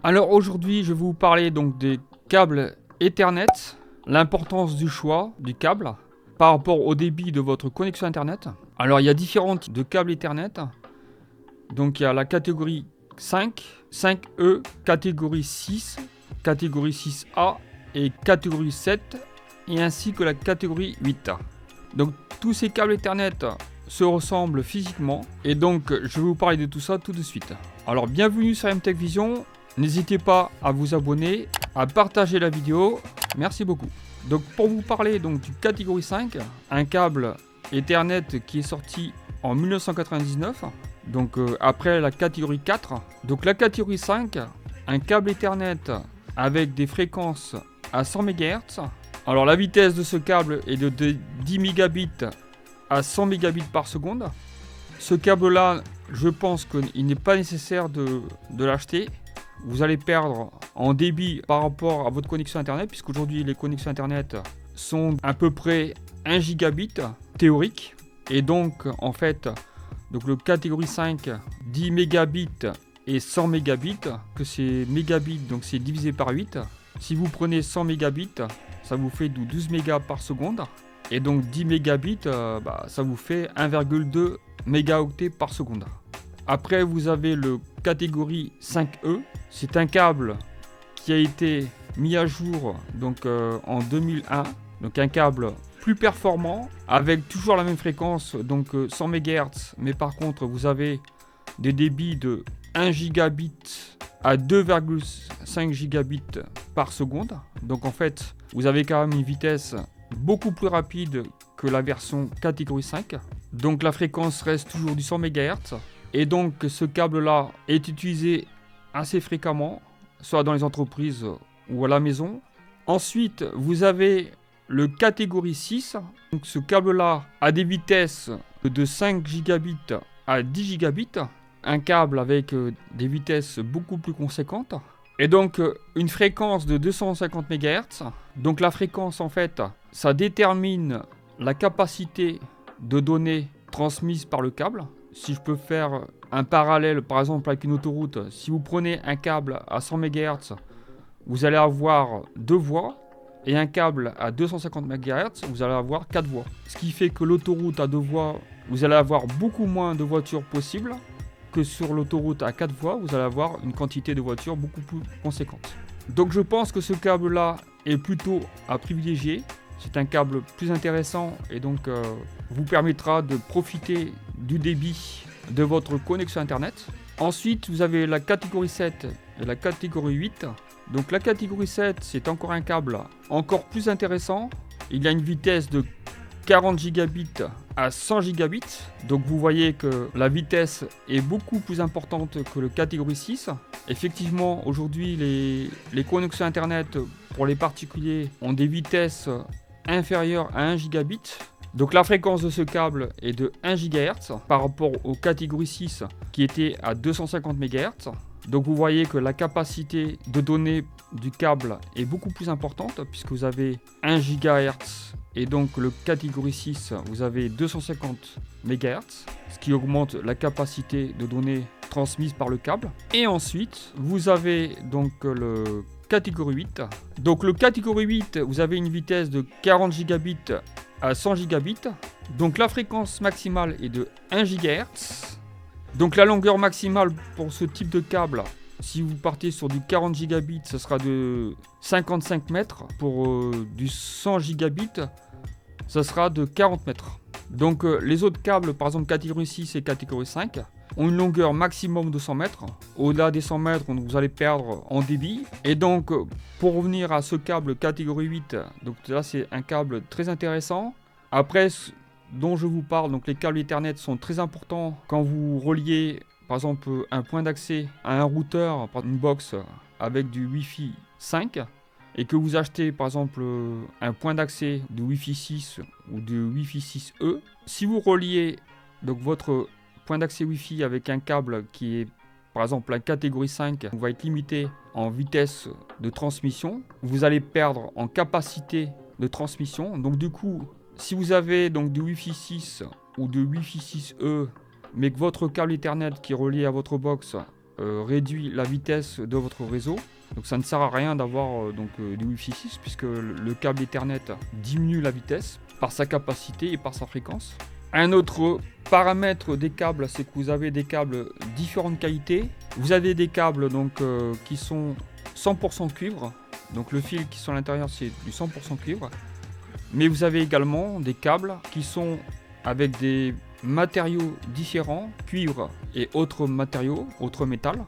Alors aujourd'hui, je vais vous parler donc des câbles Ethernet, l'importance du choix du câble par rapport au débit de votre connexion Internet. Alors il y a différents types de câbles Ethernet. Donc il y a la catégorie 5, 5E, catégorie 6, catégorie 6A et catégorie 7 et ainsi que la catégorie 8. Donc tous ces câbles Ethernet se ressemblent physiquement et donc je vais vous parler de tout ça tout de suite. Alors bienvenue sur MTech Vision. N'hésitez pas à vous abonner, à partager la vidéo. Merci beaucoup. Donc pour vous parler donc du catégorie 5, un câble Ethernet qui est sorti en 1999, donc après la catégorie 4. Donc la catégorie 5, un câble Ethernet avec des fréquences à 100 MHz. Alors la vitesse de ce câble est de 10 mégabits à 100 mégabits par seconde. Ce câble là, je pense qu'il n'est pas nécessaire de l'acheter. Vous allez perdre en débit par rapport à votre connexion Internet, puisqu'aujourd'hui les connexions Internet sont à peu près 1 gigabit théorique. Et donc en fait, donc le catégorie 5, 10 mégabits et 100 mégabits, que c'est mégabits, donc c'est divisé par 8. Si vous prenez 100 mégabits, ça vous fait 12 mégas par seconde. Et donc 10 mégabits, ça vous fait 1,2 mégaoctets par seconde. Après, vous avez le catégorie 5E. C'est un câble qui a été mis à jour donc, en 2001. Donc un câble plus performant avec toujours la même fréquence, donc 100 MHz. Mais par contre, vous avez des débits de 1 gigabit à 2,5 gigabits par seconde. Donc en fait, vous avez quand même une vitesse beaucoup plus rapide que la version catégorie 5. Donc la fréquence reste toujours du 100 MHz. Et donc ce câble-là est utilisé assez fréquemment, soit dans les entreprises ou à la maison. Ensuite, vous avez le catégorie 6. Donc ce câble-là a des vitesses de 5 gigabits à 10 gigabits. Un câble avec des vitesses beaucoup plus conséquentes. Et donc une fréquence de 250 MHz. Donc la fréquence en fait, ça détermine la capacité de données transmises par le câble. Si je peux faire un parallèle par exemple avec une autoroute, si vous prenez un câble à 100 MHz, vous allez avoir 2 voies. Et un câble à 250 MHz, vous allez avoir 4 voies. Ce qui fait que l'autoroute à 2 voies, vous allez avoir beaucoup moins de voitures possibles. Que sur l'autoroute à 4 voies, vous allez avoir une quantité de voitures beaucoup plus conséquente. Donc je pense que ce câble-là est plutôt à privilégier. C'est un câble plus intéressant et donc vous permettra de profiter du débit de votre connexion Internet. Ensuite, vous avez la catégorie 7 et la catégorie 8. Donc la catégorie 7, c'est encore un câble encore plus intéressant. Il a une vitesse de 40 gigabits à 100 gigabits. Donc vous voyez que la vitesse est beaucoup plus importante que le catégorie 6. Effectivement, aujourd'hui, les connexions Internet pour les particuliers ont des vitesses inférieures à 1 gigabit. Donc la fréquence de ce câble est de 1 GHz par rapport au catégorie 6 qui était à 250 MHz. Donc vous voyez que la capacité de données du câble est beaucoup plus importante puisque vous avez 1 GHz et donc le catégorie 6 vous avez 250 MHz, ce qui augmente la capacité de données transmises par le câble. Et ensuite vous avez donc le catégorie 8. Donc le catégorie 8 vous avez une vitesse de 40 gigabits à 100 gigabits. Donc la fréquence maximale est de 1 GHz. Donc la longueur maximale pour ce type de câble, si vous partez sur du 40 gigabits, ce sera de 55 mètres. Pour du 100 gigabits, ce sera de 40 mètres. Donc les autres câbles, par exemple catégorie 6 et catégorie 5, ont une longueur maximum de 100 mètres. Au-delà des 100 mètres, vous allez perdre en débit. Et donc, pour revenir à ce câble catégorie 8, donc là c'est un câble très intéressant. Après, dont je vous parle, donc les câbles Ethernet sont très importants quand vous reliez par exemple un point d'accès à un routeur, une box avec du Wi-Fi 5 et que vous achetez par exemple un point d'accès de Wi-Fi 6 ou de Wi-Fi 6E. Si vous reliez donc votre point d'accès Wi-Fi avec un câble qui est par exemple la catégorie 5, vous va être limité en vitesse de transmission, vous allez perdre en capacité de transmission. Donc du coup, si vous avez donc du Wi-Fi 6 ou du Wi-Fi 6E, mais que votre câble Ethernet qui est relié à votre box réduit la vitesse de votre réseau. Donc ça ne sert à rien d'avoir du Wi-Fi 6 puisque le câble Ethernet diminue la vitesse par sa capacité et par sa fréquence. Un autre paramètre des câbles, c'est que vous avez des câbles différentes qualités. Vous avez des câbles qui sont 100% cuivre. Donc le fil qui sont à l'intérieur, c'est du 100% cuivre. Mais vous avez également des câbles qui sont avec des matériaux différents, cuivre et autres matériaux, autres métals.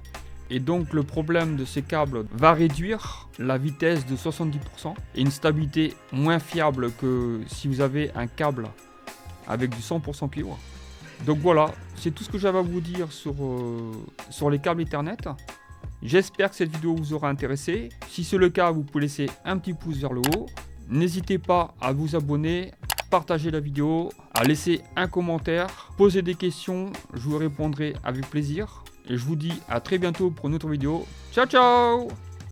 Et donc le problème de ces câbles va réduire la vitesse de 70% et une stabilité moins fiable que si vous avez un câble avec du 100% cuivre. Donc voilà, c'est tout ce que j'avais à vous dire sur les câbles Ethernet. J'espère que cette vidéo vous aura intéressé. Si c'est le cas, vous pouvez laisser un petit pouce vers le haut. N'hésitez pas à vous abonner, partager la vidéo, à laisser un commentaire, poser des questions, je vous répondrai avec plaisir. Et je vous dis à très bientôt pour une autre vidéo. Ciao ciao!